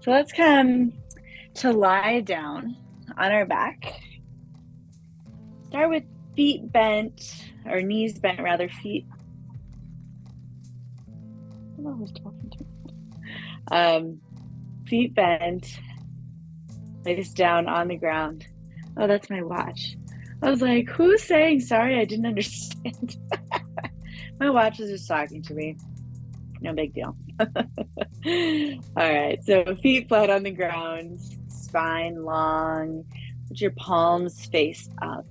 So let's come to lie down on our back. Start with feet bent, or knees bent rather, feet. I don't know who's talking to me. Feet bent, face down on the ground. Oh, that's my watch. I was like, who's saying sorry? I didn't understand. My watch is just talking to me. No big deal. All right, so feet flat on the ground, spine long, put your palms face up.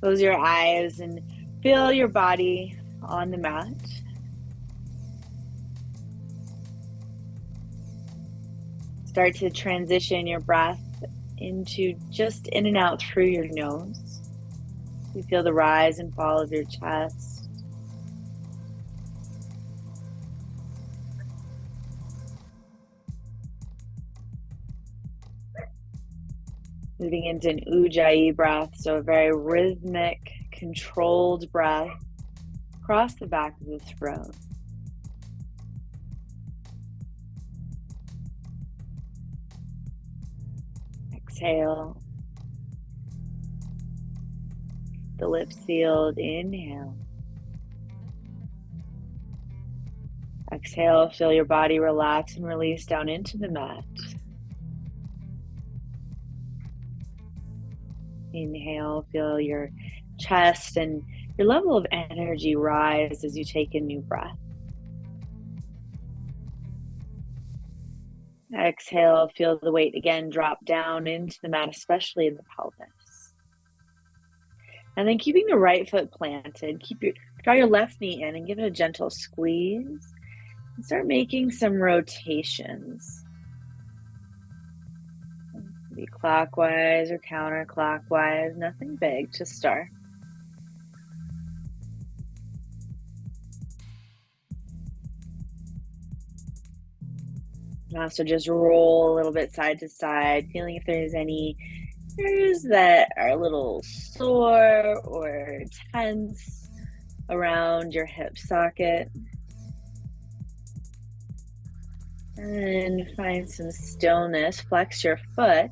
Close your eyes and feel your body on the mat. Start to transition your breath into just in and out through your nose. You feel the rise and fall of your chest. Moving into an ujjayi breath, so a very rhythmic, controlled breath across the back of the throat. Exhale. The lips sealed. Inhale. Exhale, feel your body relax and release down into the mat. Inhale, feel your chest and your level of energy rise as you take a new breath. Exhale, feel the weight again drop down into the mat, especially in the pelvis. And then keeping the right foot planted, draw your left knee in and give it a gentle squeeze. And start making some rotations. Be clockwise or counterclockwise, nothing big to start. And also just roll a little bit side to side, feeling if there's any areas that are a little sore or tense around your hip socket. And find some stillness. Flex your foot.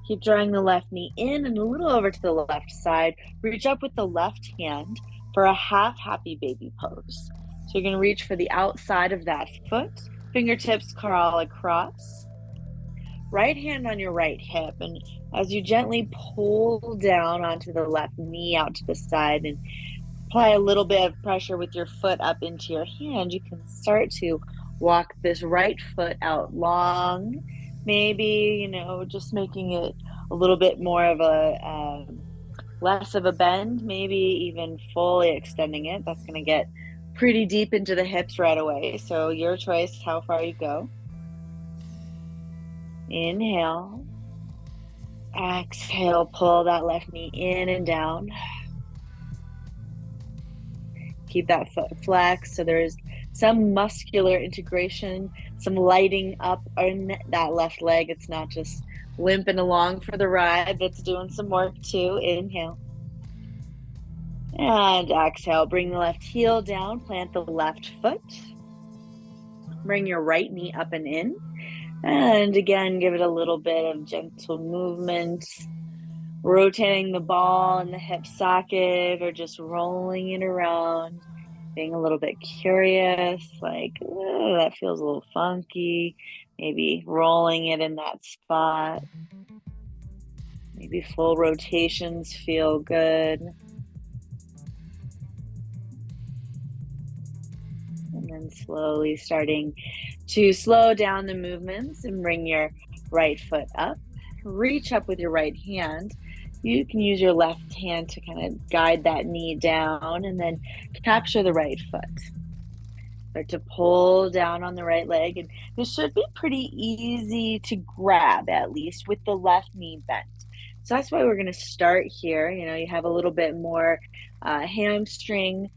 Keep drawing the left knee in and a little over to the left side. Reach up with the left hand for a half happy baby pose. So you're going to reach for the outside of that foot. Fingertips curl across. Right hand on your right hip. And as you gently pull down onto the left knee out to the side and apply a little bit of pressure with your foot up into your hand, you can start to walk this right foot out long, maybe, just making it a little bit more of a less of a bend, maybe even fully extending it. That's going to get pretty deep into the hips right away. So your choice, how far you go. Inhale. Exhale, pull that left knee in and down. Keep that foot flexed so there's some muscular integration, some lighting up in that left leg. It's not just limping along for the ride, but it's doing some work too. Inhale. And exhale, bring the left heel down, plant the left foot. Bring your right knee up and in. And again, give it a little bit of gentle movement, rotating the ball in the hip socket or just rolling it around, being a little bit curious, like, oh, that feels a little funky. Maybe rolling it in that spot. Maybe full rotations feel good. And then slowly starting to slow down the movements and bring your right foot up. Reach up with your right hand. You can use your left hand to kind of guide that knee down and then capture the right foot. Start to pull down on the right leg. And this should be pretty easy to grab, at least with the left knee bent. So that's why we're going to start here. You have a little bit more hamstring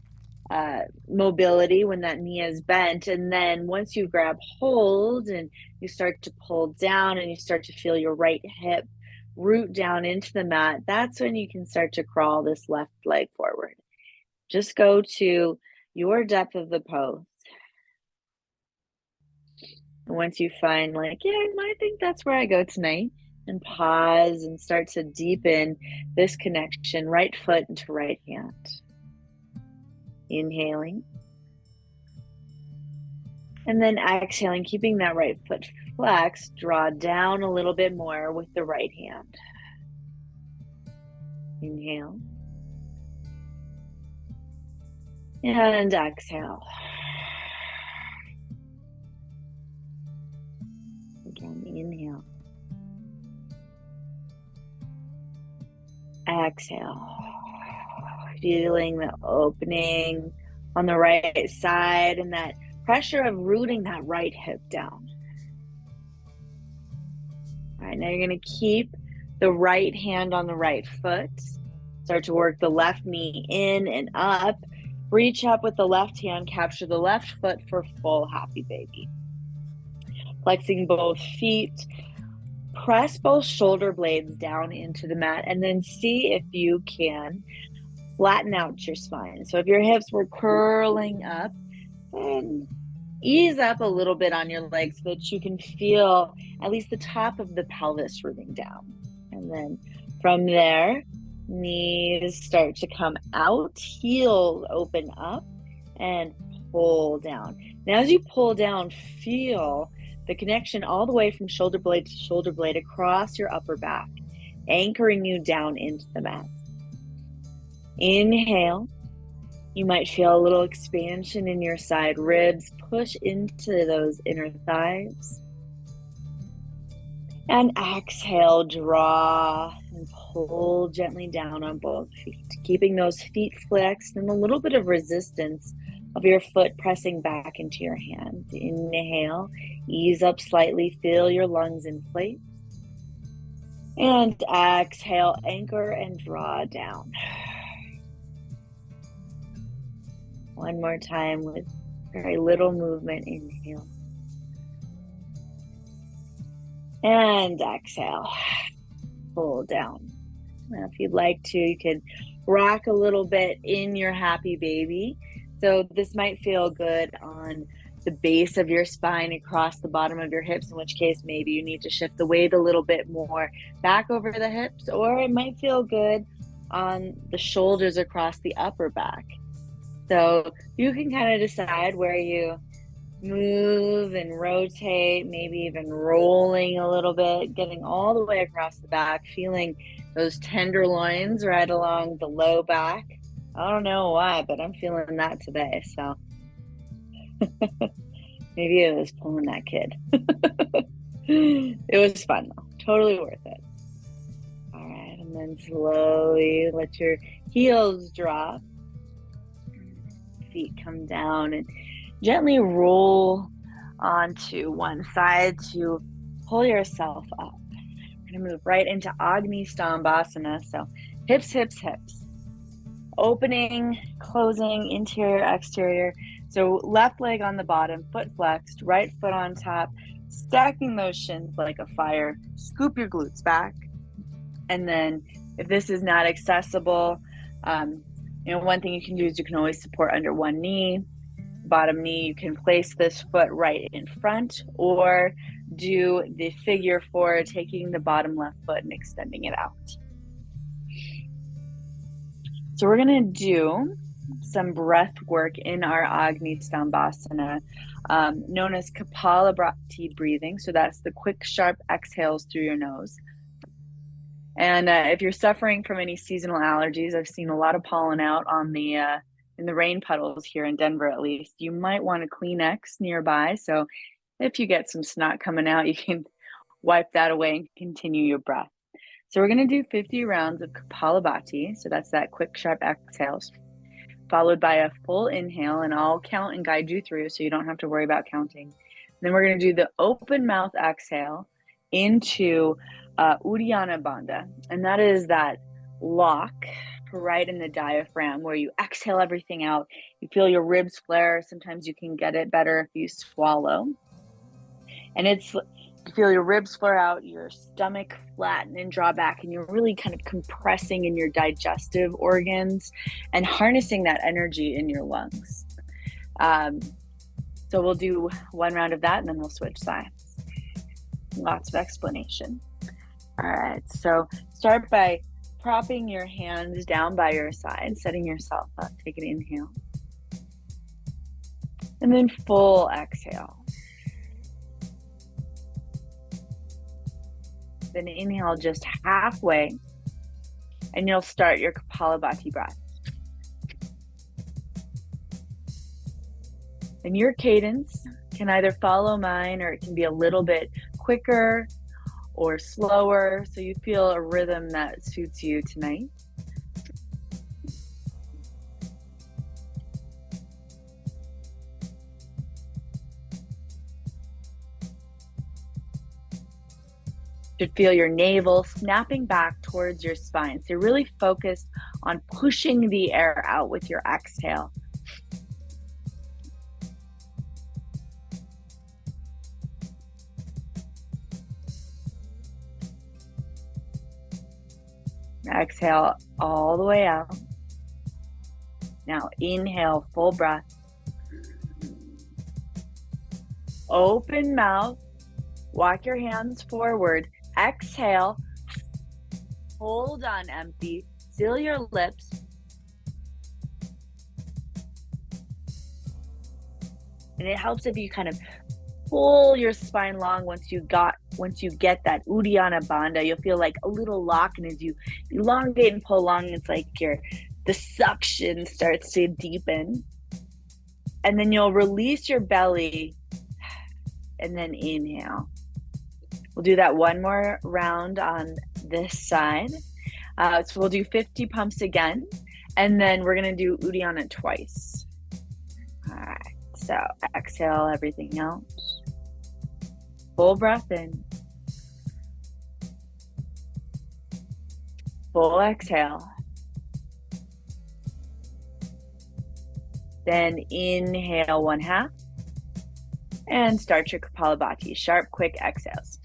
mobility when that knee is bent. And then once you grab hold and you start to pull down and you start to feel your right hip root down into the mat, that's when you can start to crawl this left leg forward. Just go to your depth of the pose. And once you find like, yeah, I think that's where I go tonight, and pause and start to deepen this connection, right foot into right hand. Inhaling. And then exhaling, keeping that right foot flexed, draw down a little bit more with the right hand. Inhale. And exhale. Again, inhale. Exhale. Feeling the opening on the right side and that pressure of rooting that right hip down. All right, now you're going to keep the right hand on the right foot. Start to work the left knee in and up. Reach up with the left hand, capture the left foot for full happy baby. Flexing both feet. Press both shoulder blades down into the mat and then see if you can flatten out your spine. So if your hips were curling up, then ease up a little bit on your legs so that you can feel at least the top of the pelvis rooting down. And then from there, knees start to come out, heels open up, and pull down. Now as you pull down, feel the connection all the way from shoulder blade to shoulder blade across your upper back, anchoring you down into the mat. Inhale. You might feel a little expansion in your side ribs. Push into those inner thighs. And exhale, draw and pull gently down on both feet, keeping those feet flexed and a little bit of resistance of your foot pressing back into your hand. Inhale, ease up slightly, feel your lungs inflate. And exhale, anchor and draw down. One more time with very little movement. Inhale. And exhale. Pull down. Now, if you'd like to, you could rock a little bit in your happy baby. So this might feel good on the base of your spine across the bottom of your hips, in which case maybe you need to shift the weight a little bit more back over the hips, or it might feel good on the shoulders across the upper back. So you can kind of decide where you move and rotate, maybe even rolling a little bit, getting all the way across the back, feeling those tenderloins right along the low back. I don't know why, but I'm feeling that today. So maybe it was pulling that kid. It was fun though. Totally worth it. All right. And then slowly let your heels drop. Feet come down and gently roll onto one side to pull yourself up. We're going to move right into padangusthasana. So hips, hips, hips. Opening, closing, interior, exterior. So left leg on the bottom, foot flexed, right foot on top, stacking those shins like a fire. Scoop your glutes back. And then if this is not accessible, one thing you can do is you can always support under one knee. Bottom knee, you can place this foot right in front or do the figure four, taking the bottom left foot and extending it out. So we're going to do some breath work in our padangusthasana, known as kapalabhati breathing. So that's the quick, sharp exhales through your nose. And if you're suffering from any seasonal allergies, I've seen a lot of pollen out on the in the rain puddles here in Denver, at least. You might want a Kleenex nearby. So if you get some snot coming out, you can wipe that away and continue your breath. So we're going to do 50 rounds of kapalabhati. So that's that quick, sharp exhales, followed by a full inhale. And I'll count and guide you through so you don't have to worry about counting. Then we're going to do the open mouth exhale into Uddiyana Bandha, and that is that lock right in the diaphragm where you exhale everything out. You feel your ribs flare. Sometimes you can get it better if you swallow. And you feel your ribs flare out, your stomach flatten and draw back, and you're really kind of compressing in your digestive organs and harnessing that energy in your lungs. So we'll do one round of that and then we'll switch sides. Lots of explanation. All right, so start by propping your hands down by your side, setting yourself up. Take an inhale. And then full exhale. Then inhale just halfway, and you'll start your Kapalabhati breath. And your cadence can either follow mine or it can be a little bit quicker or slower, so you feel a rhythm that suits you tonight. You should feel your navel snapping back towards your spine. So you're really focused on pushing the air out with your exhale. Exhale all the way out. Now inhale, full breath. Open mouth. Walk your hands forward. Exhale. Hold on empty. Seal your lips. And it helps if you kind of pull your spine long once you get that Uddiyana Bandha. You'll feel like a little lock, and as you elongate and pull long, it's like the suction starts to deepen. And then you'll release your belly and then inhale. We'll do that one more round on this side. So we'll do 50 pumps again, and then we're gonna do Uddiyana twice. All right, so exhale everything out. Full breath in. Full exhale. Then inhale 1/2 and start your Kapalabhati. Sharp, quick exhales.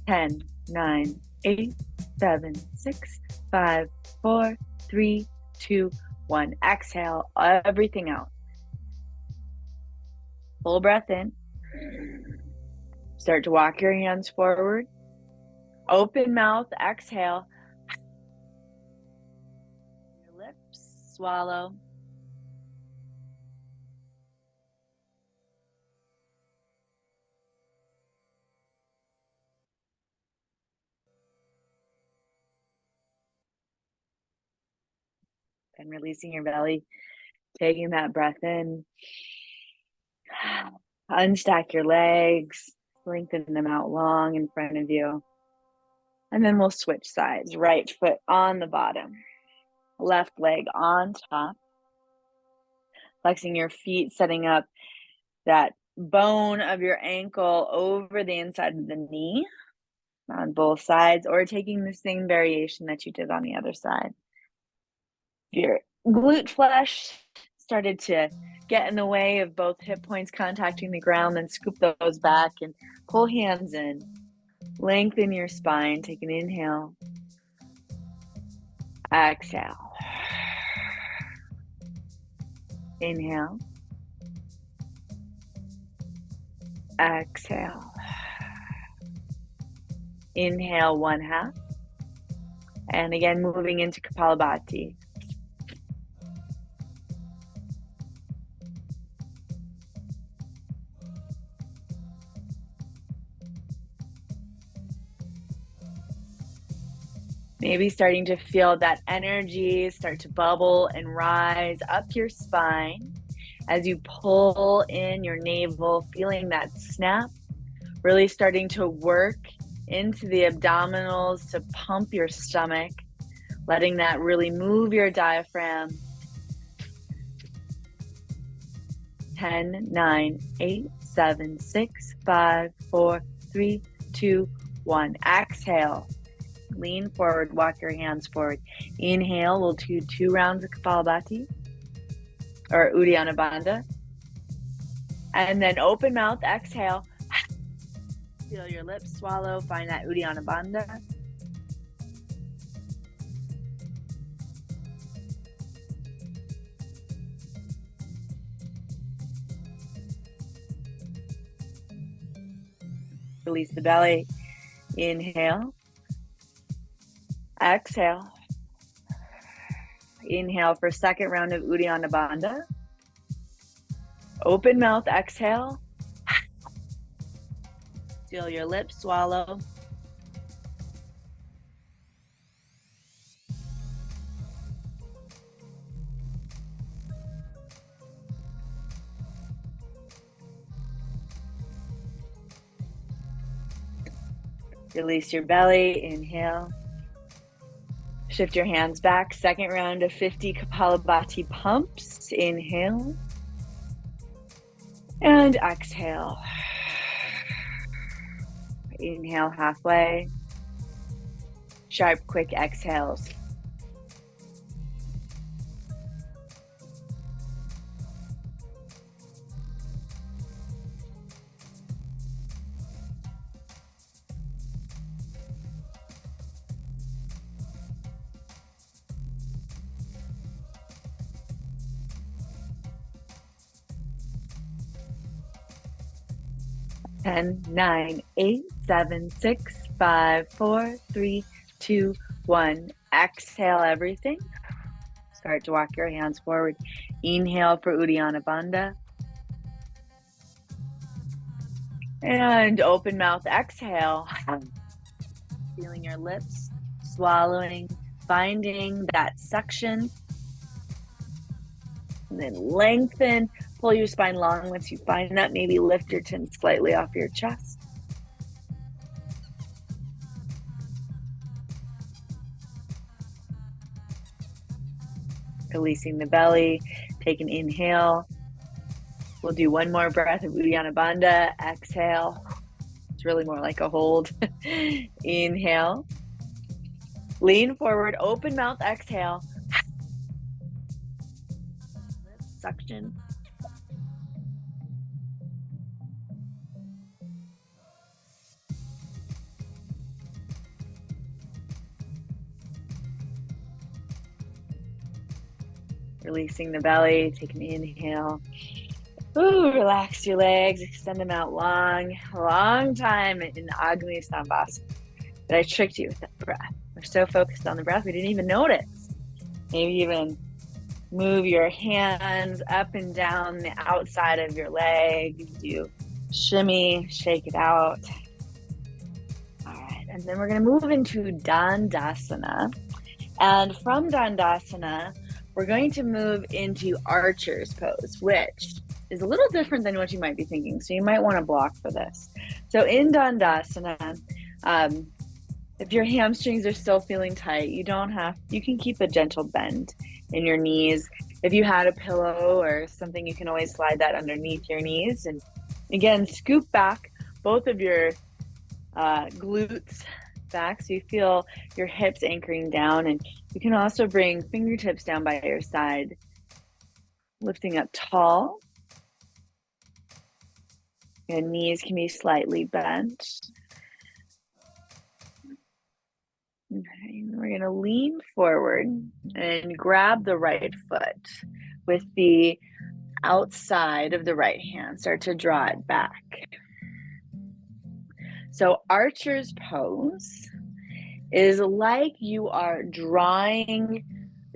Ten, 9, 8, 7, 6, 5, 4, 3, 2, 1. Exhale everything out. Full breath in. Start to walk your hands forward. Open mouth, exhale. Your lips, swallow. And releasing your belly, taking that breath in. Unstack your legs, lengthen them out long in front of you. And then we'll switch sides. Right foot on the bottom, left leg on top. Flexing your feet, setting up that bone of your ankle over the inside of the knee on both sides, or taking the same variation that you did on the other side. Your glute flesh started to get in the way of both hip points contacting the ground, then scoop those back and pull hands in. Lengthen your spine. Take an inhale. Exhale. Inhale. Exhale. Inhale 1/2. And again, moving into Kapalabhati. Maybe starting to feel that energy start to bubble and rise up your spine as you pull in your navel, feeling that snap, really starting to work into the abdominals to pump your stomach, letting that really move your diaphragm. 10, 9, 8, 7, 6, 5, 4, 3, 2, 1. Exhale. Lean forward, walk your hands forward. Inhale, we'll do 2 rounds of Kapalabhati or Uddiyana Bandha. And then open mouth, exhale. Feel your lips swallow, find that Uddiyana Bandha. Release the belly. Inhale. Exhale. Inhale for second round of Uddiyana Bandha. Open mouth, exhale. Feel your lips swallow. Release your belly. Inhale. Shift your hands back. Second round of 50 Kapalabhati pumps. Inhale. And exhale. Inhale halfway. Sharp, quick exhales. Ten, 9, 8, 7, 6, 5, 4, 3, 2, 1. Exhale everything. Start to walk your hands forward. Inhale for Uddiyana Bandha. And open mouth, exhale. Feeling your lips, swallowing, finding that suction. And then lengthen. Pull your spine long. Once you find that, maybe lift your chin slightly off your chest. Releasing the belly. Take an inhale. We'll do one more breath of Uddiyana Bandha. Exhale. It's really more like a hold. Inhale. Lean forward. Open mouth. Exhale. Suction. Releasing the belly, take an inhale. Ooh, relax your legs, extend them out long, long time in Agni Sambhasana. But I tricked you with that breath. We're so focused on the breath, we didn't even notice. Maybe even move your hands up and down the outside of your legs. You shimmy, shake it out. All right, and then we're going to move into Dandasana. And from Dandasana, we're going to move into archer's pose, which is a little different than what you might be thinking. So you might want to block for this. So in Dandasana, if your hamstrings are still feeling tight, you can keep a gentle bend in your knees. If you had a pillow or something, you can always slide that underneath your knees. And again, scoop back both of your glutes back so you feel your hips anchoring down, and you can also bring fingertips down by your side, lifting up tall. Your knees can be slightly bent. Okay, we're going to lean forward and grab the right foot with the outside of the right hand. Start to draw it back. So archer's pose is like you are drawing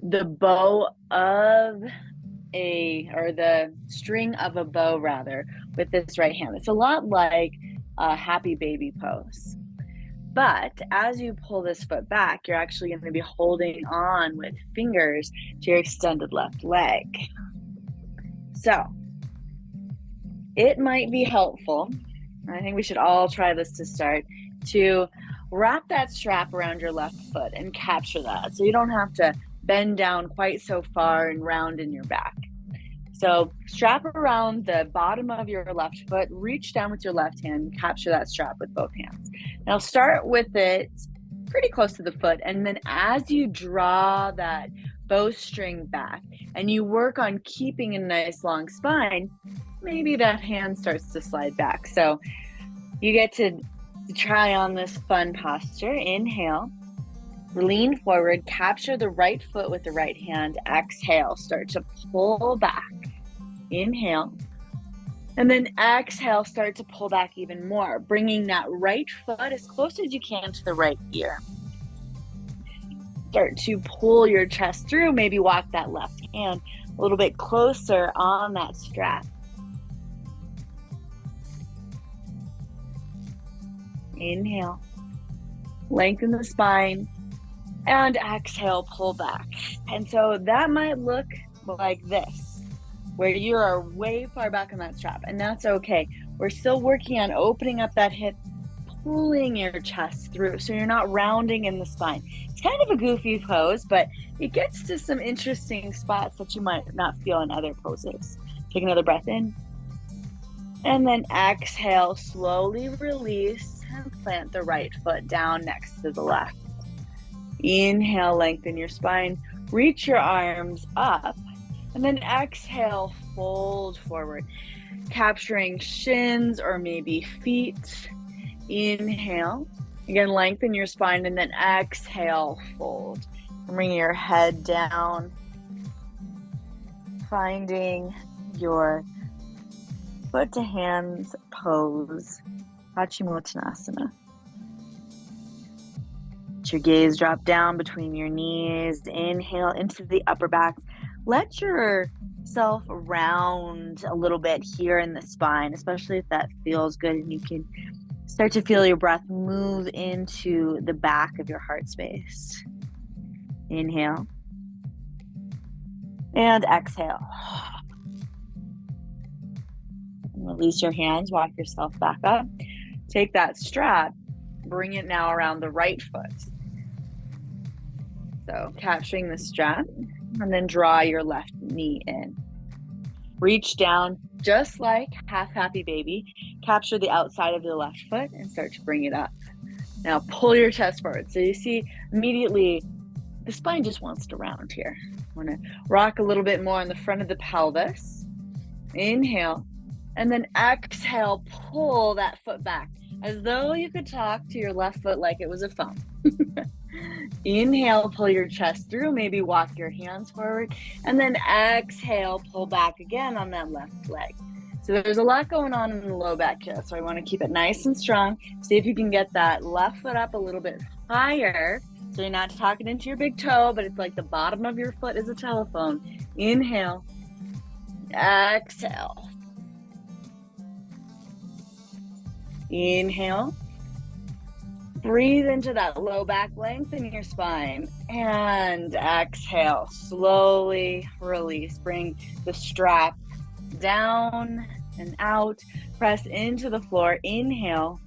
the bow of the string of a bow rather with this right hand. It's a lot like a happy baby pose. But as you pull this foot back, you're actually going to be holding on with fingers to your extended left leg. So it might be helpful, I think we should all try this to start, to wrap that strap around your left foot and capture that. So you don't have to bend down quite so far and round in your back. So strap around the bottom of your left foot, reach down with your left hand, and capture that strap with both hands. Now start with it pretty close to the foot, and then as you draw that bowstring back and you work on keeping a nice long spine, maybe that hand starts to slide back. So you get to try on this fun posture. Inhale, lean forward, capture the right foot with the right hand. Exhale, start to pull back. Inhale, and then exhale, start to pull back even more, bringing that right foot as close as you can to the right ear. Start to pull your chest through, maybe walk that left hand a little bit closer on that strap. Inhale, lengthen the spine, and exhale, pull back. And so that might look like this, where you are way far back on that strap, and that's okay. We're still working on opening up that hip, pulling your chest through so you're not rounding in the spine. It's kind of a goofy pose, but it gets to some interesting spots that you might not feel in other poses. Take another breath in, and then exhale, slowly release and plant the right foot down next to the left. Inhale, lengthen your spine, reach your arms up, and then exhale, fold forward, capturing shins or maybe feet. Inhale, again, lengthen your spine, and then exhale, fold. Bring your head down, finding your foot to hands pose, Paschimottanasana. Let your gaze drop down between your knees. Inhale into the upper back. Let yourself round a little bit here in the spine, especially if that feels good, and you can start to feel your breath move into the back of your heart space. Inhale. And exhale. And release your hands, walk yourself back up. Take that strap, bring it now around the right foot. So capturing the strap, and then draw your left knee in. Reach down, just like half happy baby. Capture the outside of the left foot and start to bring it up. Now pull your chest forward. So you see immediately the spine just wants to round here. Want to rock a little bit more in the front of the pelvis. Inhale, and then exhale, pull that foot back as though you could talk to your left foot like it was a phone. Inhale, pull your chest through, maybe walk your hands forward, and then exhale, pull back again on that left leg. So there's a lot going on in the low back here, so I want to keep it nice and strong. See if you can get that left foot up a little bit higher, so you're not talking into your big toe, but it's like the bottom of your foot is a telephone. Inhale, exhale. Inhale. Breathe into that low back, lengthen your spine, and exhale. Slowly release. Bring the strap down and out. Press into the floor. Inhale.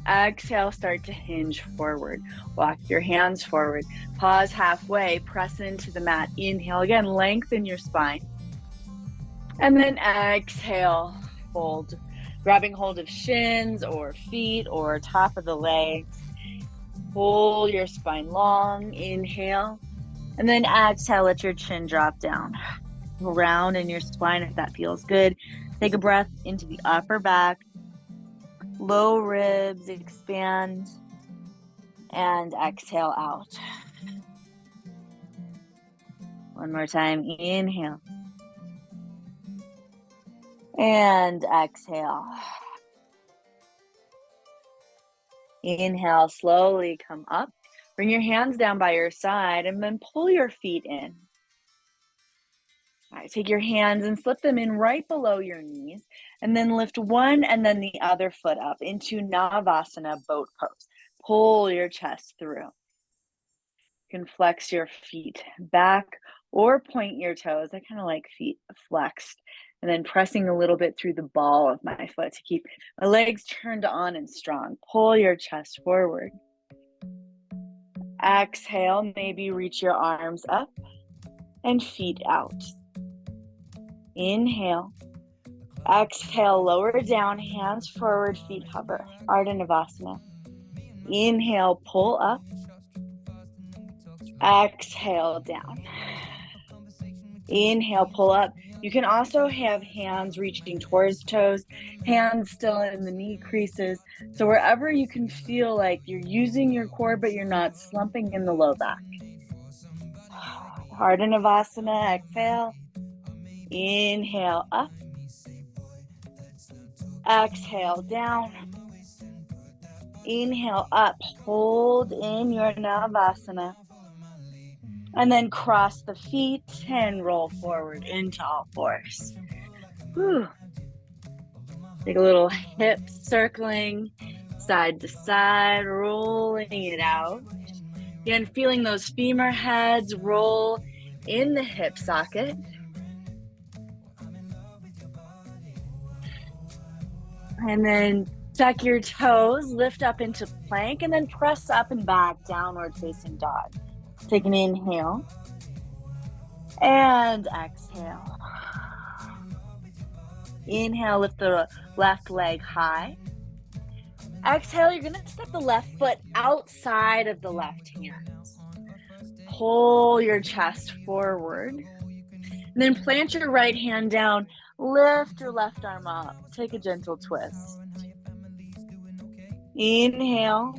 Exhale, start to hinge forward. Walk your hands forward. Pause halfway. Press into the mat. Inhale. Again, lengthen your spine. And then exhale, fold. Grabbing hold of shins or feet or top of the legs. Pull your spine long, inhale, and then exhale, let your chin drop down. Round in your spine if that feels good. Take a breath into the upper back, low ribs expand, and exhale out. One more time, inhale, and exhale. Inhale, slowly come up. Bring your hands down by your side and then pull your feet in. All right, take your hands and slip them in right below your knees, and then lift one and then the other foot up into Navasana, boat pose. Pull your chest through. You can flex your feet back or point your toes. I kind of like feet flexed. And then pressing a little bit through the ball of my foot to keep my legs turned on and strong. Pull your chest forward. Exhale, maybe reach your arms up and feet out. Inhale. Exhale, lower down, hands forward, feet hover. Ardhanavasana. Inhale, pull up. Exhale, down. Inhale, pull up. You can also have hands reaching towards toes, hands still in the knee creases. So wherever you can feel like you're using your core, but you're not slumping in the low back. Ardhanavasana, exhale. Inhale, up. Exhale, down. Inhale, up. Hold in your Navasana. And then cross the feet and roll forward into all fours. Whew. Take a little hip circling, side to side, rolling it out. Again, feeling those femur heads roll in the hip socket. And then tuck your toes, lift up into plank, and then press up and back, downward facing dog. Take an inhale and exhale. Inhale, lift the left leg high. Exhale, you're gonna step the left foot outside of the left hand. Pull your chest forward. And then plant your right hand down. Lift your left arm up. Take a gentle twist. Inhale.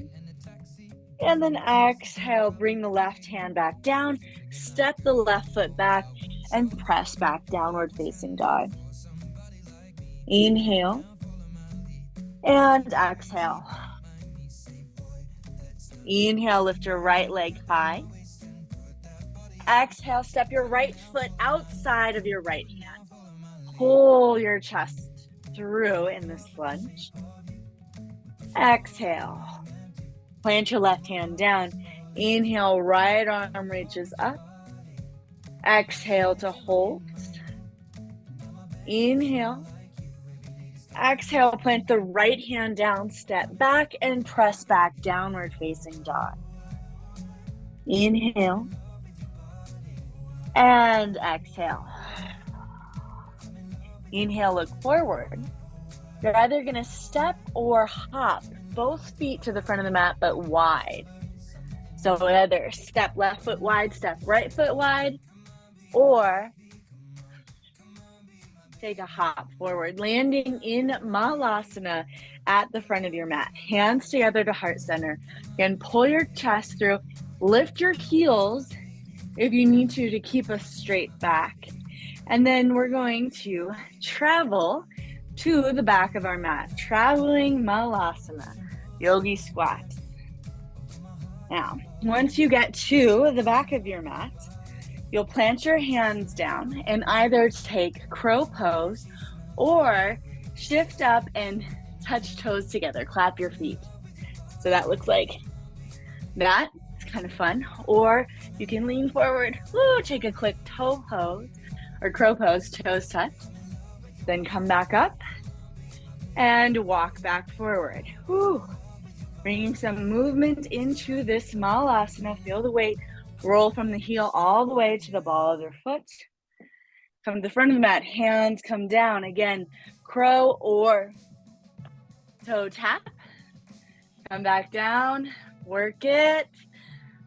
And then exhale, bring the left hand back down. Step the left foot back and press back, downward facing dog. Inhale. And exhale. Inhale, lift your right leg high. Exhale, step your right foot outside of your right hand. Pull your chest through in this lunge. Exhale. Plant your left hand down. Inhale, right arm reaches up. Exhale to hold. Inhale. Exhale, plant the right hand down, step back and press back, downward facing dog. Inhale. And exhale. Inhale, look forward. You're either gonna step or hop both feet to the front of the mat, but wide. So either step left foot wide, step right foot wide, or take a hop forward, landing in Malasana at the front of your mat. Hands together to heart center. Again, pull your chest through, lift your heels if you need to keep a straight back. And then we're going to travel to the back of our mat, traveling Malasana, yogi squats. Now, once you get to the back of your mat, you'll plant your hands down and either take crow pose or shift up and touch toes together, clap your feet. So that looks like that. It's kind of fun. Or you can lean forward, take a quick toe pose or crow pose, toes touch. Then come back up and walk back forward. Bringing some movement into this Malasana. Feel the weight roll from the heel all the way to the ball of your foot. Come to the front of the mat, hands come down. Again, crow or toe tap. Come back down, work it.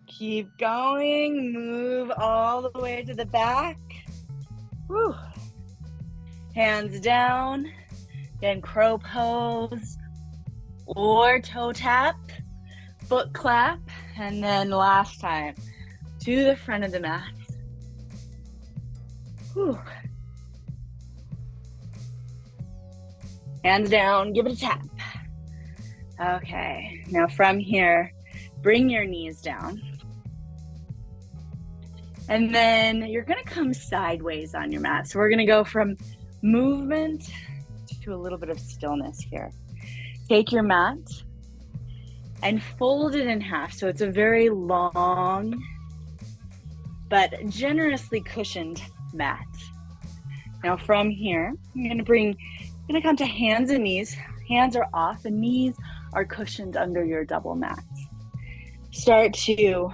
Keep going, move all the way to the back. Hands down, then crow pose or toe tap, foot clap, and then last time to the front of the mat. Hands down, give it a tap. Okay, now from here, bring your knees down. And then you're gonna come sideways on your mat. So we're gonna go from movement to a little bit of stillness here. Take your mat and fold it in half. So it's a very long, but generously cushioned mat. Now from here, I'm gonna come to hands and knees. Hands are off, the knees are cushioned under your double mat. Start to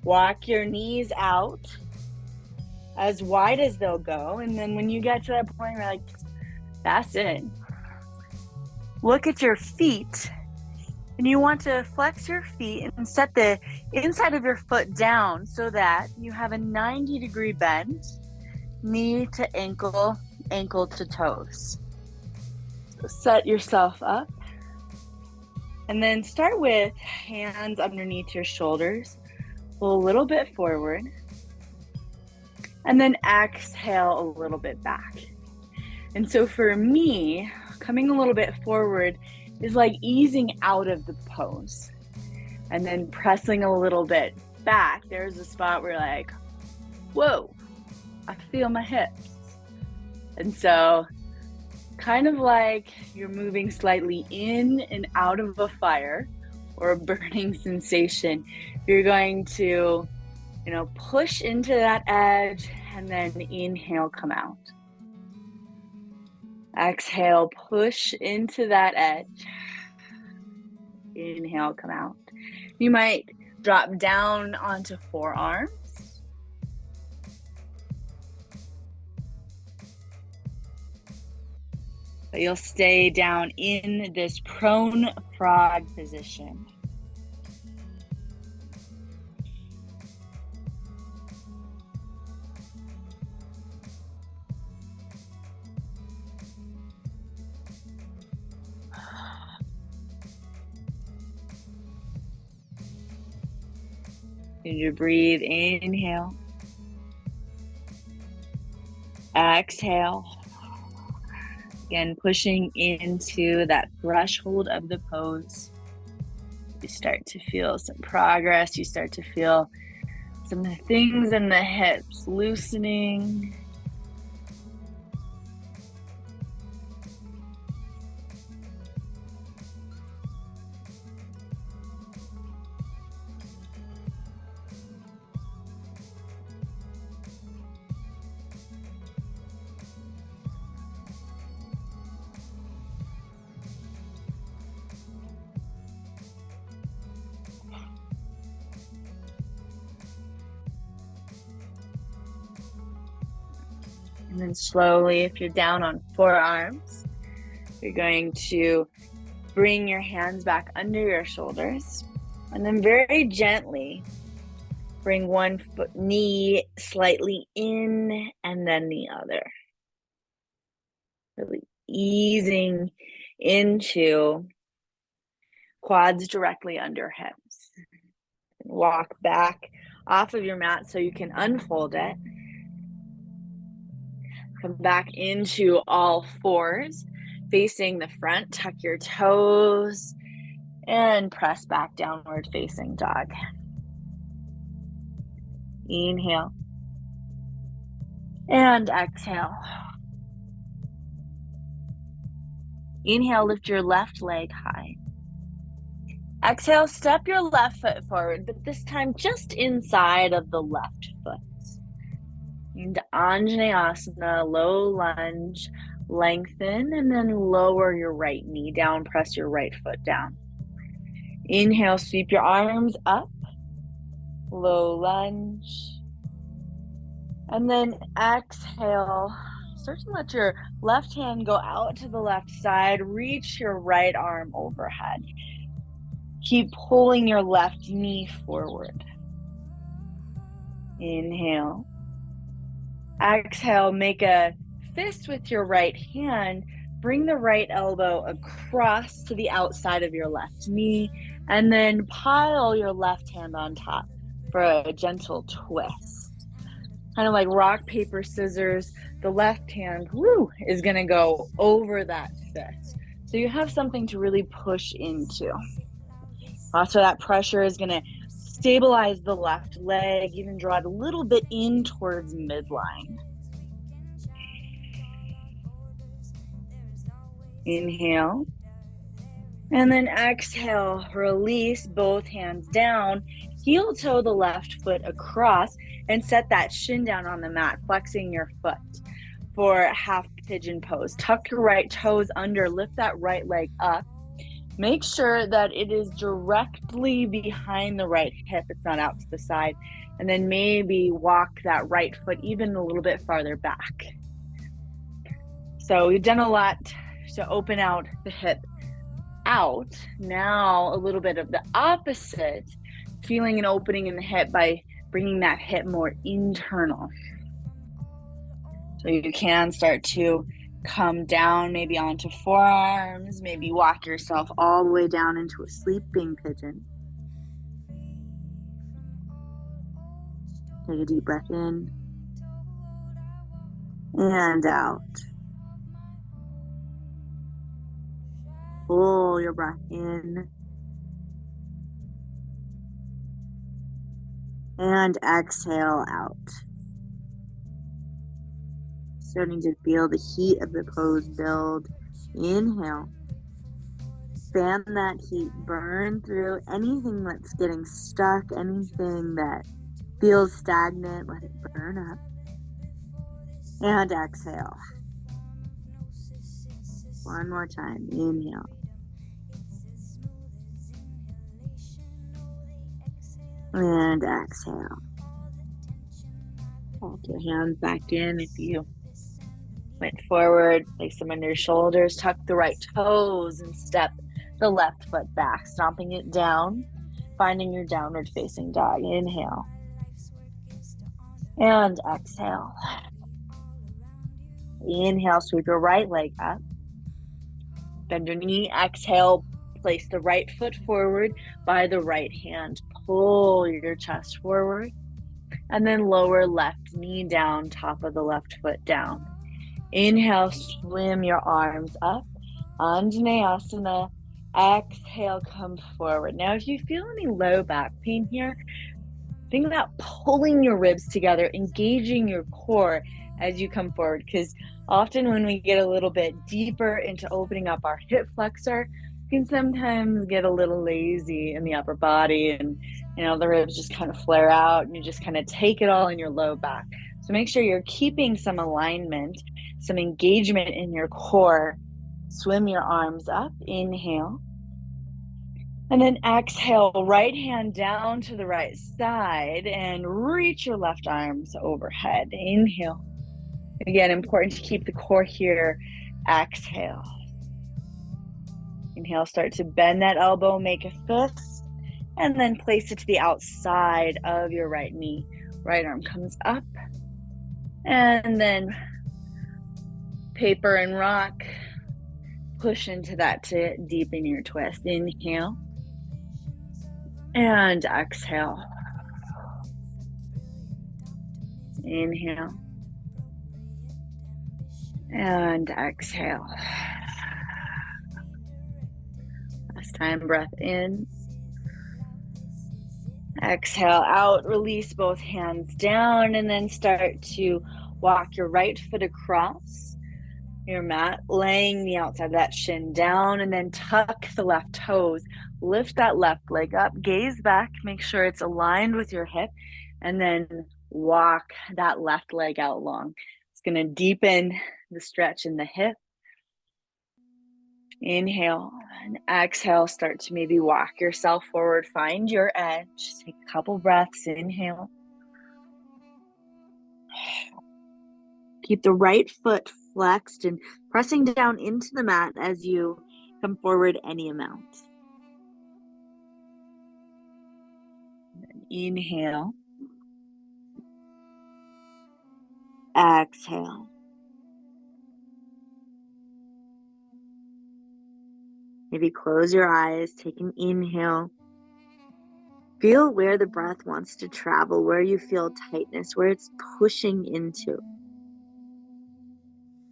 walk your knees out as wide as they'll go. And then when you get to that point, you're like, that's it. Look at your feet. And you want to flex your feet and set the inside of your foot down so that you have a 90-degree bend, knee to ankle, ankle to toes. So set yourself up. And then start with hands underneath your shoulders. Pull a little bit forward. And then exhale a little bit back. And so for me, coming a little bit forward is like easing out of the pose. And then pressing a little bit back. There's a spot where you're like, whoa, I feel my hips. And so kind of like you're moving slightly in and out of a fire or a burning sensation. You're going to, push into that edge and then inhale, come out. Exhale, push into that edge. Inhale, come out. You might drop down onto forearms. But you'll stay down in this prone frog position. Continue to breathe, inhale. Exhale. Again, pushing into that threshold of the pose. You start to feel some progress. You start to feel some things in the hips loosening. And then slowly, if you're down on forearms, you're going to bring your hands back under your shoulders. And then very gently, bring one knee slightly in and then the other. Really easing into quads directly under hips. Walk back off of your mat so you can unfold it. Come back into all fours, facing the front. Tuck your toes and press back downward facing dog. Inhale and exhale. Inhale, lift your left leg high. Exhale, step your left foot forward, but this time just inside of the left foot. Into Anjaneyasana, low lunge, lengthen, and then lower your right knee down, press your right foot down. Inhale, sweep your arms up, low lunge. And then exhale, start to let your left hand go out to the left side, reach your right arm overhead. Keep pulling your left knee forward. Inhale. Exhale, make a fist with your right hand. Bring the right elbow across to the outside of your left knee, and then pile your left hand on top for a gentle twist. Kind of like rock, paper, scissors. The left hand is going to go over that fist. So you have something to really push into. Also, that pressure is going to stabilize the left leg, even draw it a little bit in towards midline. Inhale. And then exhale, release both hands down, heel toe the left foot across, and set that shin down on the mat, flexing your foot for half pigeon pose. Tuck your right toes under, lift that right leg up. Make sure that it is directly behind the right hip. It's not out to the side. And then maybe walk that right foot even a little bit farther back. So we've done a lot to open out the hip out. Now a little bit of the opposite, feeling an opening in the hip by bringing that hip more internal. So you can start to come down maybe onto forearms, maybe walk yourself all the way down into a sleeping pigeon. Take a deep breath in and out. Pull your breath in and exhale out. Starting to feel the heat of the pose build. Inhale. Fan that heat, burn through anything that's getting stuck, anything that feels stagnant, let it burn up. And exhale. One more time. Inhale. And exhale. Walk your hands back in if you went forward. Place them under your shoulders. Tuck the right toes and step the left foot back, stomping it down, finding your downward facing dog. Inhale. And exhale. Inhale, sweep your right leg up. Bend your knee. Exhale, place the right foot forward by the right hand. Pull your chest forward. And then lower left knee down, top of the left foot down. Inhale, swim your arms up. Anjaneyasana. Exhale, come forward. Now, if you feel any low back pain here, think about pulling your ribs together, engaging your core as you come forward, because often when we get a little bit deeper into opening up our hip flexor, we can sometimes get a little lazy in the upper body, and the ribs just kind of flare out and you just kind of take it all in your low back. So make sure you're keeping some alignment, some engagement in your core. Swim your arms up. Inhale. And then exhale, right hand down to the right side and reach your left arms overhead. Inhale. Again, important to keep the core here. Exhale. Inhale, start to bend that elbow, make a fist, and then place it to the outside of your right knee. Right arm comes up. And then paper and rock. Push into that to deepen your twist. Inhale. And exhale. Inhale. And exhale. Last time, breath in. Exhale out, release both hands down, and then start to walk your right foot across your mat, laying the outside of that shin down, and then tuck the left toes. Lift that left leg up, gaze back, make sure it's aligned with your hip, and then walk that left leg out long. It's going to deepen the stretch in the hip. Inhale and exhale, start to maybe walk yourself forward, find your edge, take a couple breaths. Inhale. Keep the right foot flexed and pressing down into the mat as you come forward any amount. Inhale. Exhale. Maybe close your eyes, take an inhale. Feel where the breath wants to travel, where you feel tightness, where it's pushing into.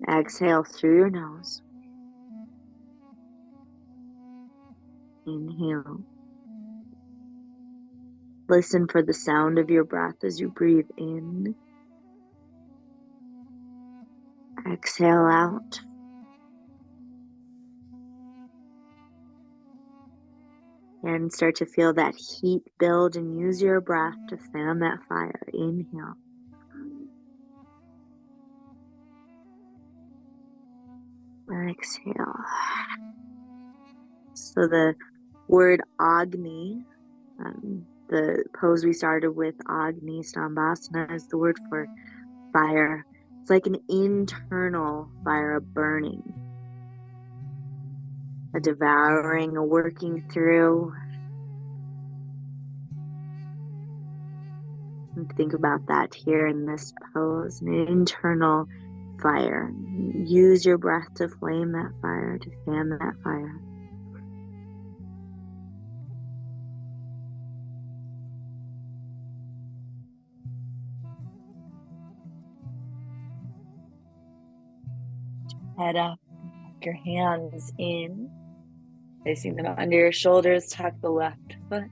Exhale through your nose. Inhale. Listen for the sound of your breath as you breathe in. Exhale out. And start to feel that heat build and use your breath to fan that fire. Inhale. Exhale. So the word Agni, the pose we started with, Agni Stambhasana, is the word for fire. It's like an internal fire, a burning, a devouring, a working through. And think about that here in this pose, an internal fire. Use your breath to flame that fire, to fan that fire. Head up, tuck your hands in, placing them under your shoulders, tuck the left foot,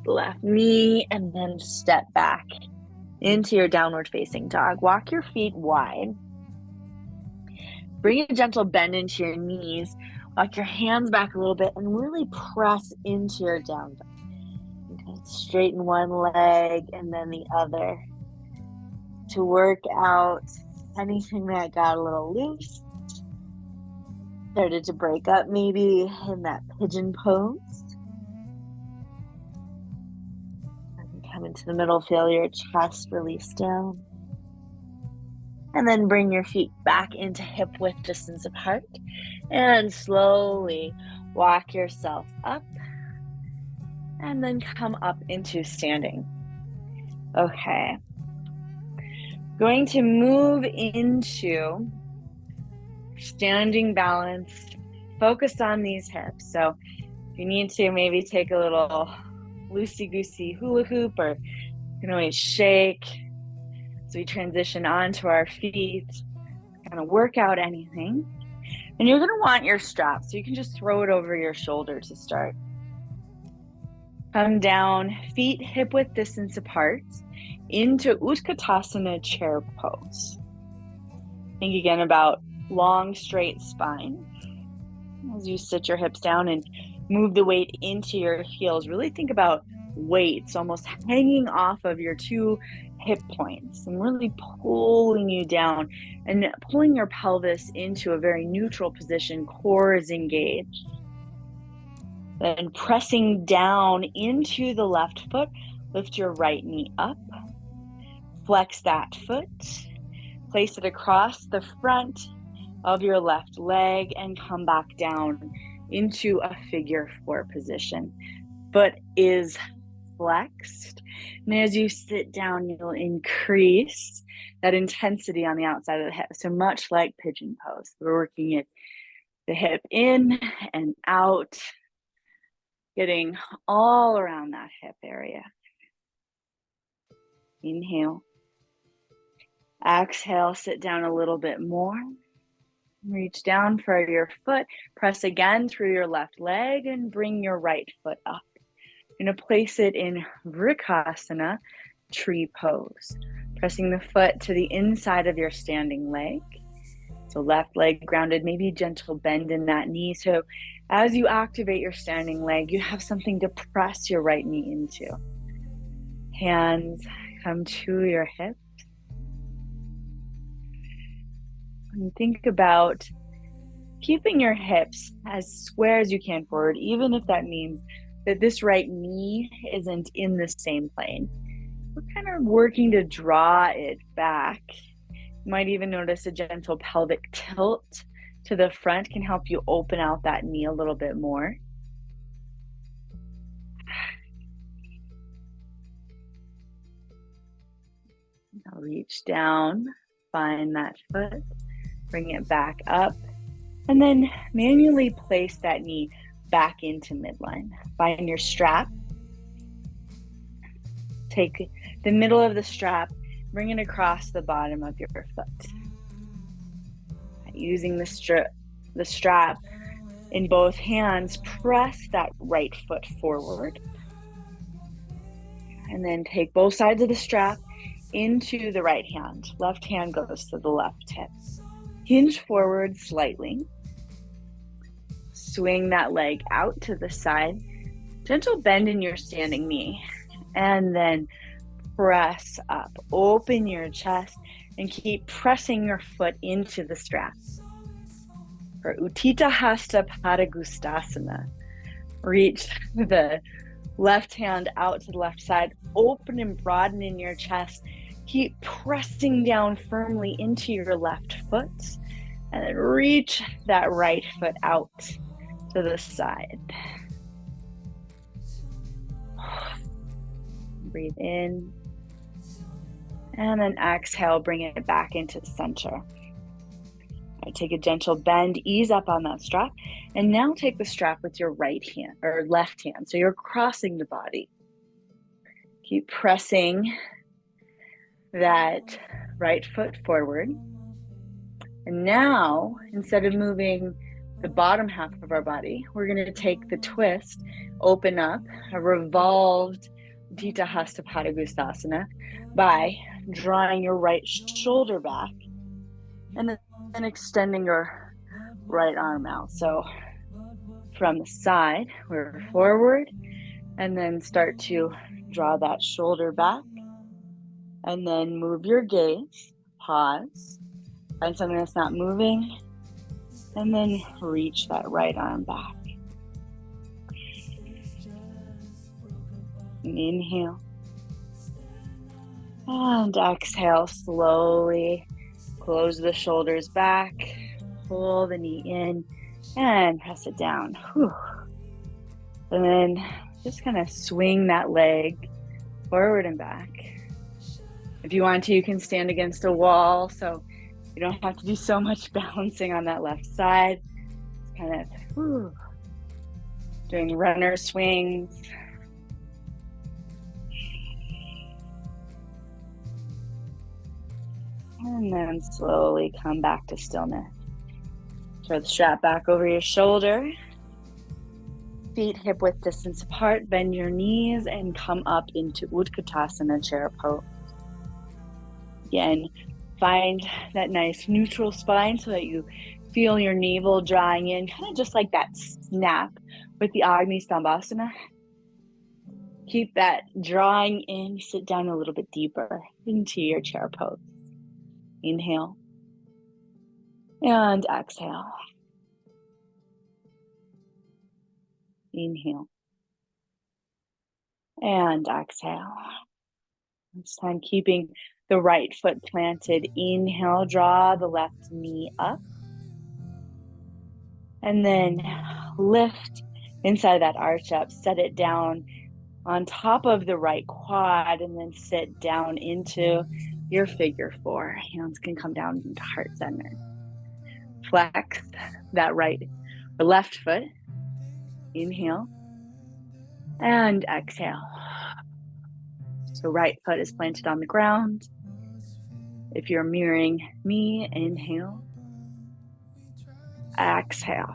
left knee, and then step back into your downward facing dog. Walk your feet wide. Bring a gentle bend into your knees. Walk your hands back a little bit and really press into your down dog. Okay, straighten one leg and then the other to work out anything that got a little loose, started to break up maybe in that pigeon pose. And come into the middle, feel your chest release down. And then bring your feet back into hip width distance apart and slowly walk yourself up and then come up into standing. Okay. Going to move into standing balance, focused on these hips. So if you need to, maybe take a little loosey-goosey hula hoop, or you can always shake. So we transition onto our feet, kind of work out anything. And you're going to want your strap, so you can just throw it over your shoulder to start. Come down, feet hip width distance apart, into utthita chair pose. Think again about long, straight spine. As you sit your hips down and move the weight into your heels, really think about weights almost hanging off of your two hip points and really pulling you down and pulling your pelvis into a very neutral position. Core is engaged. Then pressing down into the left foot, lift your right knee up, flex that foot, place it across the front of your left leg and come back down into a figure four position. Foot is flexed. And as you sit down, you'll increase that intensity on the outside of the hip. So much like pigeon pose, we're working it, the hip in and out, getting all around that hip area. Inhale. Exhale, sit down a little bit more. Reach down for your foot. Press again through your left leg and bring your right foot up. You're going to place it in Vrikasana, tree pose. Pressing the foot to the inside of your standing leg. So left leg grounded, maybe gentle bend in that knee. So as you activate your standing leg, you have something to press your right knee into. Hands come to your hips. And think about keeping your hips as square as you can forward, even if that means that this right knee isn't in the same plane. We're kind of working to draw it back. You might even notice a gentle pelvic tilt to the front can help you open out that knee a little bit more. Now reach down, find that foot, bring it back up, and then manually place that knee back into midline. Find your strap. Take the middle of the strap, bring it across the bottom of your foot. Using the strap in both hands, press that right foot forward. And then take both sides of the strap into the right hand. Left hand goes to the left hip. Hinge forward slightly. Swing that leg out to the side. Gentle bend in your standing knee. And then press up. Open your chest and keep pressing your foot into the strap. For utthita, hasta, padangusthasana. Reach the Left hand out to the left side, open and broaden in your chest. Keep pressing down firmly into your left foot, and then reach that right foot out to the side. Breathe in, and then exhale, bring it back into center. Right, take a gentle bend, ease up on that strap, and now take the strap with your right hand or left hand. So you're crossing the body. Keep pressing that right foot forward. And now, instead of moving the bottom half of our body, we're going to take the twist, open up, a revolved utthita, hasta, padangusthasana by drawing your right shoulder back and then extending your right arm out. So from the side, we're forward, and then start to draw that shoulder back, and then move your gaze, pause, find something that's not moving, and then reach that right arm back. Inhale. And exhale, slowly close the shoulders back, pull the knee in, and press it down. Whew. And then just kind of swing that leg forward and back. If you want to, you can stand against a wall, so you don't have to do so much balancing on that left side. Just kind of doing runner swings. And then slowly come back to stillness. Throw the strap back over your shoulder. Feet hip-width distance apart. Bend your knees and come up into utthita, chair pose. Again, find that nice neutral spine so that you feel your navel drawing in, kind of just like that snap with the padangusthasana. Keep that drawing in. Sit down a little bit deeper into your chair pose. Inhale and exhale. Inhale and exhale. This time keeping the right foot planted. Inhale, draw the left knee up. And then lift inside that arch up, set it down on top of the right quad, and then sit down into your figure four. Hands can come down into heart center. Flex that right or left foot. Inhale and exhale. So right foot is planted on the ground. If you're mirroring me, inhale. Exhale.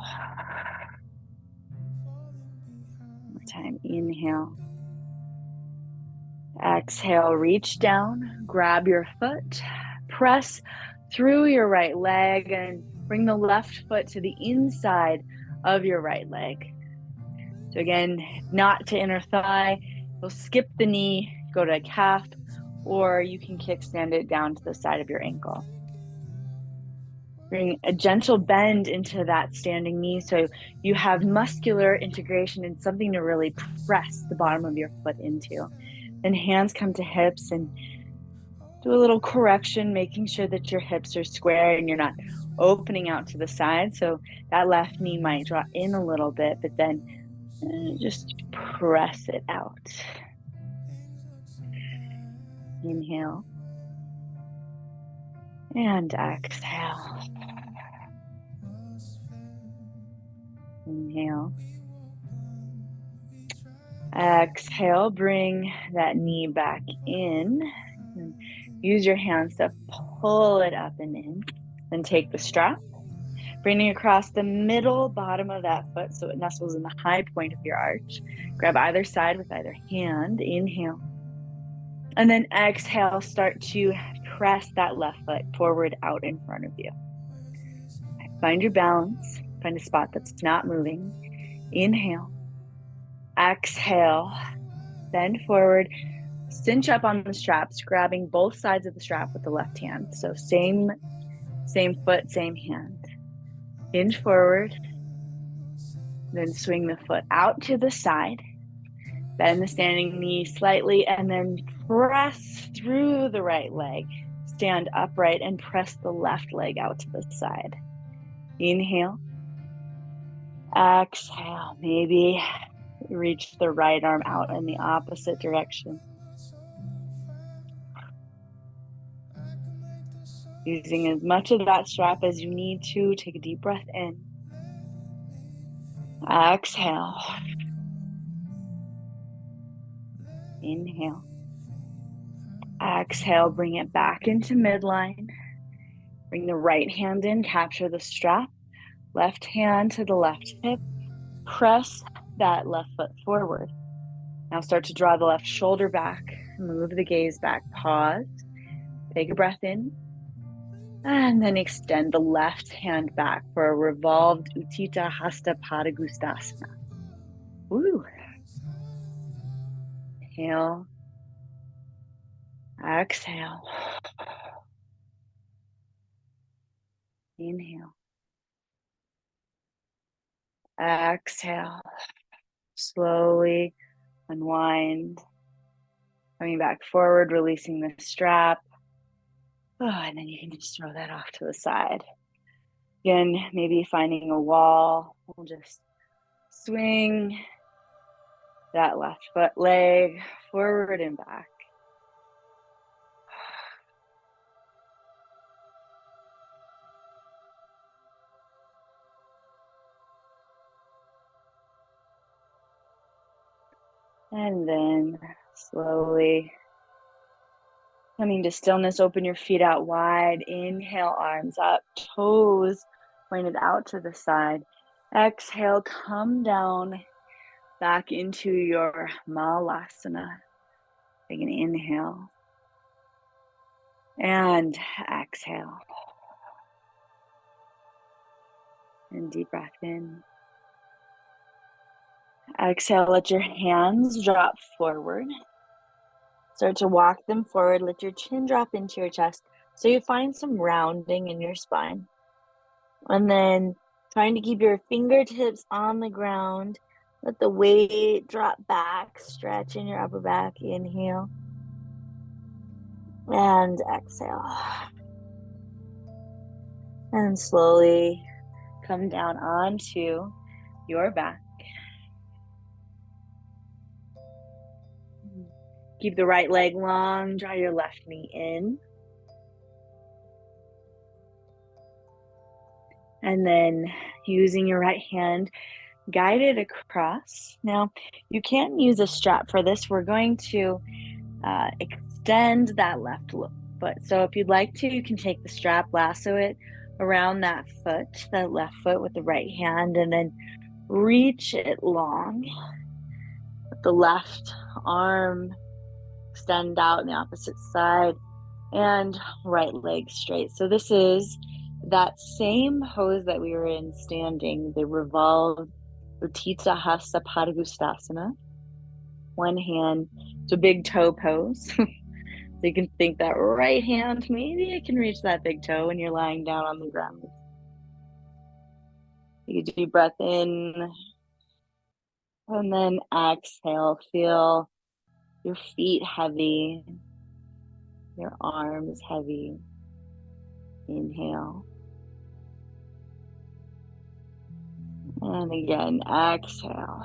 One more time. Inhale. Exhale, reach down, grab your foot, press through your right leg, and bring the left foot to the inside of your right leg. So again, not to inner thigh, you'll skip the knee, go to a calf, or you can kickstand it down to the side of your ankle. Bring a gentle bend into that standing knee so you have muscular integration and something to really press the bottom of your foot into. Then hands come to hips and do a little correction, making sure that your hips are square and you're not opening out to the side. So that left knee might draw in a little bit, but then just press it out. Inhale and exhale. Inhale. Exhale, bring that knee back in. Use your hands to pull it up and in. Then take the strap, bringing it across the middle bottom of that foot so it nestles in the high point of your arch. Grab either side with either hand. Inhale. And then exhale, start to press that left foot forward out in front of you. Find your balance. Find a spot that's not moving. Inhale. Exhale. Bend forward. Cinch up on the straps, grabbing both sides of the strap with the left hand. So same foot, same hand. Hinge forward. Then swing the foot out to the side. Bend the standing knee slightly and then press through the right leg. Stand upright and press the left leg out to the side. Inhale. Exhale. Maybe reach the right arm out in the opposite direction. Using as much of that strap as you need to. Take a deep breath in. Exhale. Inhale. Exhale, bring it back into midline. Bring the right hand in, capture the strap. Left hand to the left hip. Press that left foot forward. Now start to draw the left shoulder back. Move the gaze back. Pause. Take a breath in. And then extend the left hand back for a revolved utthita, hasta, padangusthasana. Woo. Inhale. Exhale. Inhale. Exhale. Slowly unwind. Coming back forward, releasing the strap. Oh, and then you can just throw that off to the side. Again, maybe finding a wall. We'll just swing that left foot leg forward and back. And then slowly coming to stillness, open your feet out wide. Inhale, arms up, toes pointed out to the side. Exhale, come down back into your malasana. Take an inhale and exhale. And deep breath in. Exhale, let your hands drop forward. Start to walk them forward. Let your chin drop into your chest so you find some rounding in your spine. And then trying to keep your fingertips on the ground. Let the weight drop back. Stretch in your upper back. Inhale. And exhale. And slowly come down onto your back. Keep the right leg long. Draw your left knee in. And then using your right hand, guide it across. Now, you can use a strap for this. We're going to extend that left foot. So if you'd like to, you can take the strap, lasso it around that left foot with the right hand, and then reach it long. With the left arm extend out on the opposite side, and right leg straight. So this is that same pose that we were in standing, the revolved utthita, hasta, padangusthasana. One hand, it's a big toe pose. So you can think that right hand, maybe it can reach that big toe when you're lying down on the ground. You deep breath in, and then exhale. Feel your feet heavy, your arms heavy. Inhale. And again, exhale.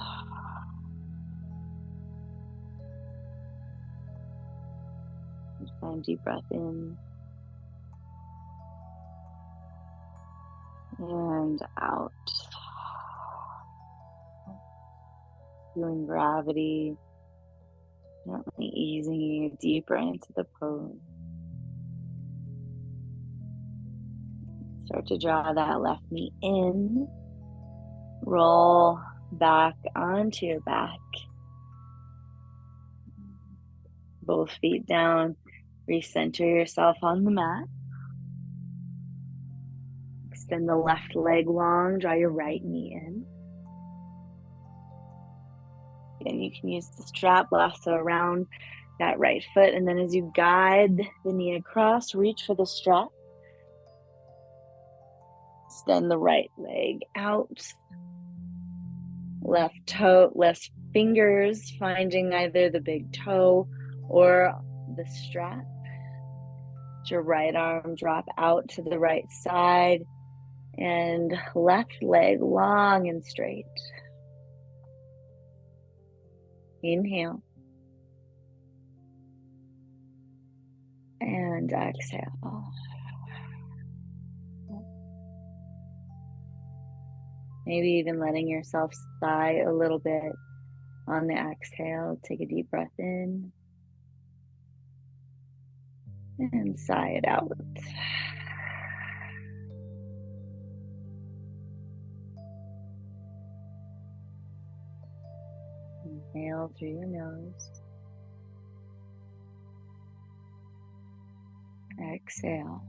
And deep breath in. And out. Feeling gravity, gently easing you deeper into the pose. Start to draw that left knee in. Roll back onto your back. Both feet down. Recenter yourself on the mat. Extend the left leg long. Draw your right knee in. And you can use the strap, lasso around that right foot. And then as you guide the knee across, reach for the strap. Extend the right leg out. Left toe, left fingers finding either the big toe or the strap. Let your right arm drop out to the right side and left leg long and straight. Inhale and exhale. Maybe even letting yourself sigh a little bit on the exhale. Take a deep breath in and sigh it out. Inhale through your nose. Exhale.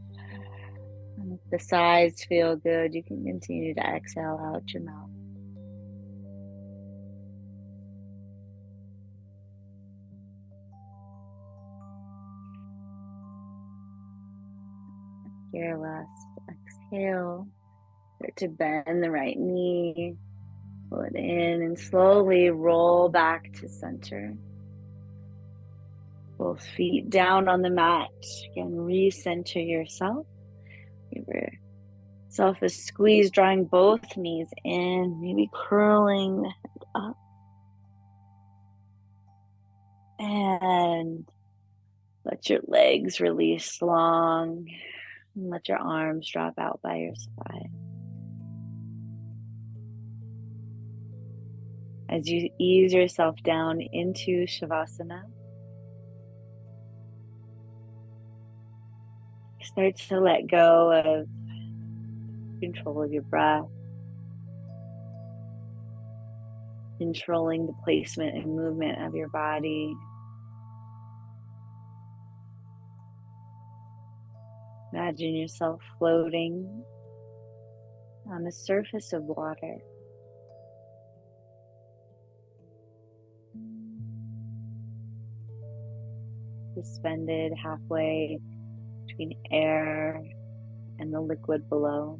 And if the sides feel good, you can continue to exhale out your mouth. Your last exhale. Start to bend the right knee. Pull it in and slowly roll back to center. Both feet down on the mat. Again, recenter yourself. Give yourself a squeeze, drawing both knees in, maybe curling the head up. And let your legs release long. And let your arms drop out by your side. As you ease yourself down into Shavasana, start to let go of control of your breath, controlling the placement and movement of your body. Imagine yourself floating on the surface of water. Suspended halfway between air and the liquid below.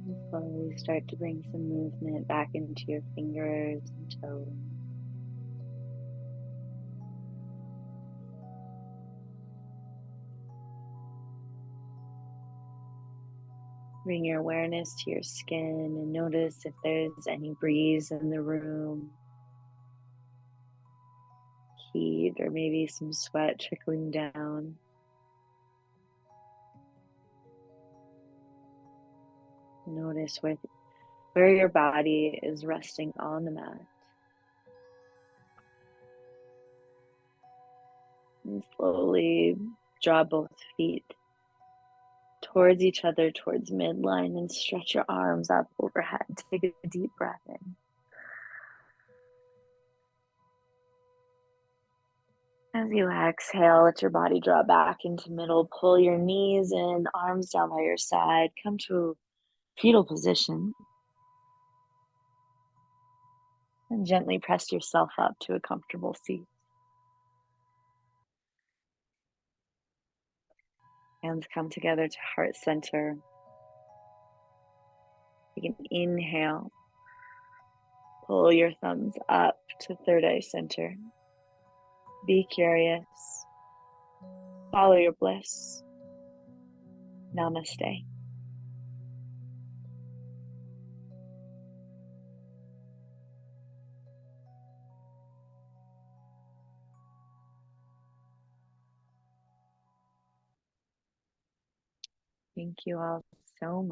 And slowly start to bring some movement back into your fingers and toes. Bring your awareness to your skin and notice if there's any breeze in the room, heat, or maybe some sweat trickling down. Notice where your body is resting on the mat. And slowly draw both feet towards each other, towards midline, and stretch your arms up overhead. Take a deep breath in. As you exhale, let your body drop back into middle. Pull your knees in, arms down by your side. Come to fetal position. And gently press yourself up to a comfortable seat. Hands come together to heart center. You can inhale. Pull your thumbs up to third eye center. Be curious. Follow your bliss. Namaste. Thank you all so much.